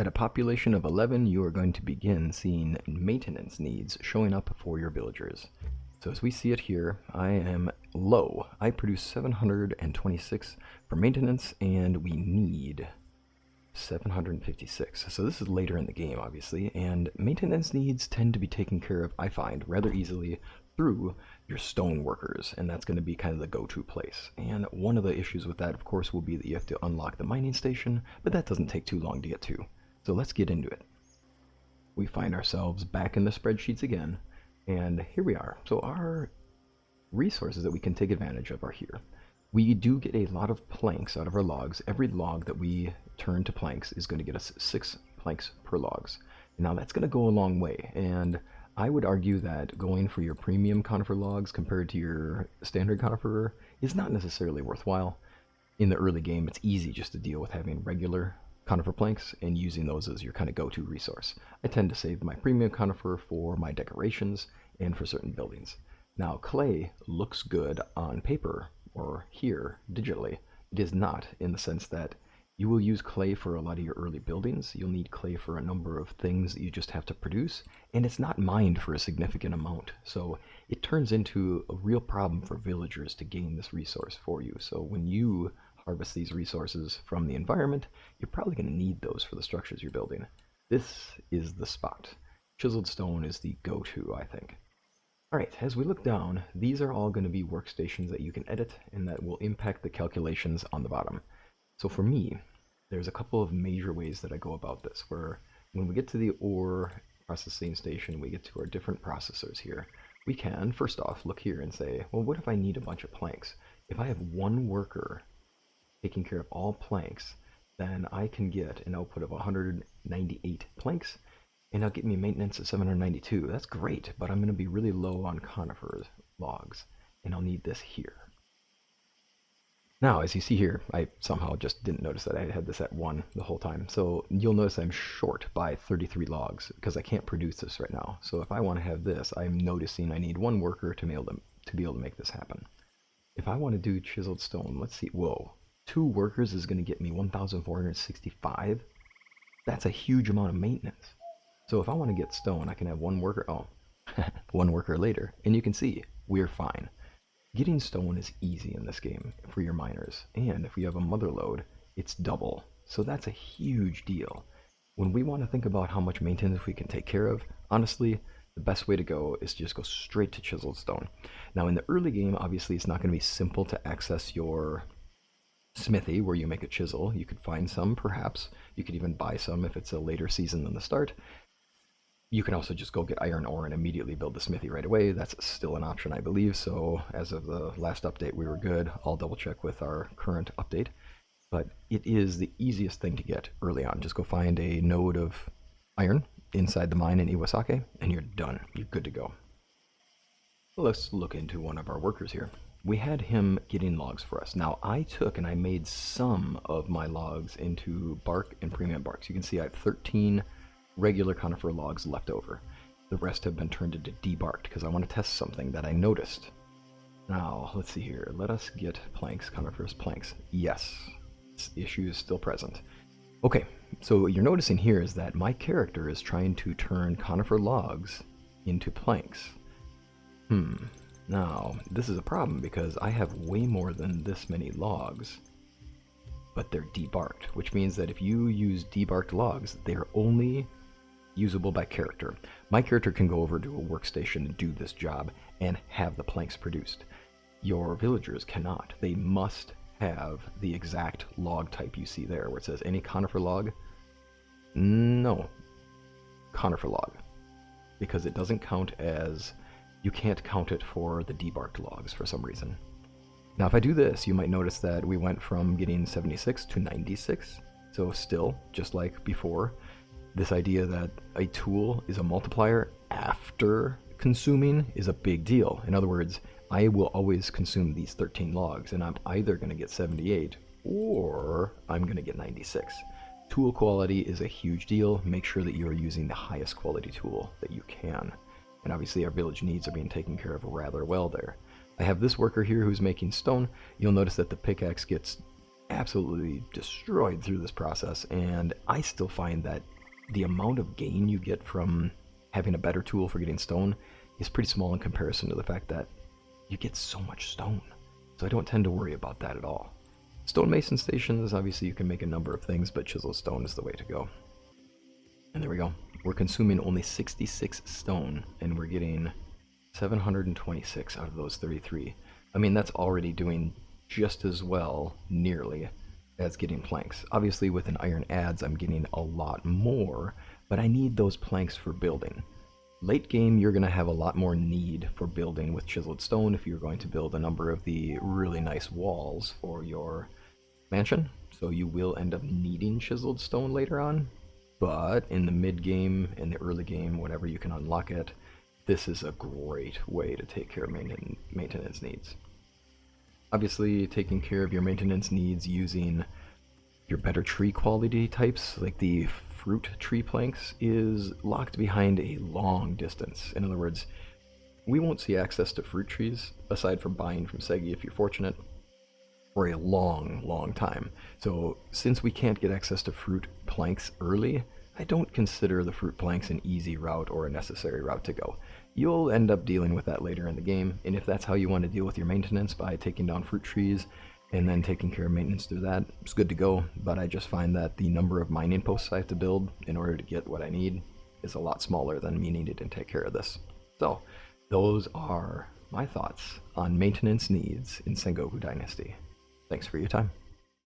At a population of 11, you are going to begin seeing maintenance needs showing up for your villagers. So as we see it here, I am low. I produce 726 for maintenance, and we need 756. So this is later in the game, obviously, and maintenance needs tend to be taken care of, I find, rather easily through your stone workers, and that's going to be kind of the go-to place. And one of the issues with that, of course, will be that you have to unlock the mining station, but that doesn't take too long to get to. So let's get into it. We find ourselves back in the spreadsheets again, and here we are. So our resources that we can take advantage of are here. We do get a lot of planks out of our logs. Every log that we turn to planks is going to get us 6 planks per logs. Now that's going to go a long way, and I would argue that going for your premium conifer logs compared to your standard conifer is not necessarily worthwhile. In the early game, it's easy just to deal with having regular conifer planks and using those as your kind of go-to resource. I tend to save my premium conifer for my decorations and for certain buildings. Now, clay looks good on paper, or here, digitally. It is not, in the sense that you will use clay for a lot of your early buildings. You'll need clay for a number of things that you just have to produce, and it's not mined for a significant amount. So it turns into a real problem for villagers to gain this resource for you. So when you harvest these resources from the environment, you're probably going to need those for the structures you're building. This is the spot. Chiseled stone is the go-to, I think. Alright, as we look down, these are all going to be workstations that you can edit and that will impact the calculations on the bottom. So for me, there's a couple of major ways that I go about this, where when we get to the ore processing station, we get to our different processors here. We can, first off, look here and say, well, what if I need a bunch of planks? If I have one worker taking care of all planks, then I can get an output of 198 planks, and that'll get me maintenance of 792. That's great, but I'm going to be really low on conifer logs, and I'll need this here. Now, as you see here, I somehow just didn't notice that I had this at 1 the whole time. So you'll notice I'm short by 33 logs because I can't produce this right now. So if I want to have this, I'm noticing I need one worker to be able to make this happen. If I want to do chiseled stone, let's see, whoa, 2 workers is going to get me 1,465. That's a huge amount of maintenance. So if I want to get stone, I can have one worker, oh, one worker later, and you can see, we're fine. Getting stone is easy in this game for your miners, and if we have a mother lode, it's double. So that's a huge deal. When we want to think about how much maintenance we can take care of, honestly, the best way to go is to just go straight to chiseled stone. Now in the early game, obviously it's not going to be simple to access your smithy where you make a chisel. You could find some, perhaps. You could even buy some if it's a later season than the start. You can also just go get iron ore and immediately build the smithy right away. That's still an option, I believe. So as of the last update, we were good. I'll double check with our current update. But it is the easiest thing to get early on. Just go find a node of iron inside the mine in Iwasake, and you're done. You're good to go. Let's look into one of our workers here. We had him getting logs for us. Now I took and I made some of my logs into bark and premium barks. You can see I have 13 regular conifer logs left over. The rest have been turned into debarked because I want to test something that I noticed. Now, let's see here. Let us get planks, coniferous planks. Yes, this issue is still present. Okay, so what you're noticing here is that my character is trying to turn conifer logs into planks. Now, this is a problem because I have way more than this many logs, but they're debarked, which means that if you use debarked logs, they're only usable by character. My character can go over to a workstation and do this job and have the planks produced. Your villagers cannot. They must have the exact log type you see there, where it says any conifer log. No, conifer log, because it doesn't count as, you can't count it for the debarked logs for some reason. Now if I do this, you might notice that we went from getting 76 to 96. So still, just like before, this idea that a tool is a multiplier after consuming is a big deal. In other words, I will always consume these 13 logs, and I'm either going to get 78 or I'm going to get 96. Tool quality is a huge deal. Make sure that you are using the highest quality tool that you can. And obviously our village needs are being taken care of rather well there. I have this worker here who's making stone. You'll notice that the pickaxe gets absolutely destroyed through this process, and I still find that the amount of gain you get from having a better tool for getting stone is pretty small in comparison to the fact that you get so much stone. So I don't tend to worry about that at all. Stonemason stations, obviously you can make a number of things, but chisel stone is the way to go. And there we go. We're consuming only 66 stone, and we're getting 726 out of those 33. I mean, that's already doing just as well, nearly, as getting planks. Obviously, with an iron adze, I'm getting a lot more, but I need those planks for building. Late game, you're going to have a lot more need for building with chiseled stone if you're going to build a number of the really nice walls for your mansion. So you will end up needing chiseled stone later on. But in the mid game, in the early game, whenever you can unlock it, this is a great way to take care of maintenance needs. Obviously, taking care of your maintenance needs using your better tree quality types, like the fruit tree planks, is locked behind a long distance. In other words, we won't see access to fruit trees, aside from buying from Segi if you're fortunate, for a long time. So since we can't get access to fruit planks early, I don't consider the fruit planks an easy route or a necessary route to go. You'll end up dealing with that later in the game, and if that's how you want to deal with your maintenance by taking down fruit trees and then taking care of maintenance through that, it's good to go. But I just find that the number of mining posts I have to build in order to get what I need is a lot smaller than me needing to take care of this. So those are my thoughts on maintenance needs in Sengoku Dynasty. Thanks for your time.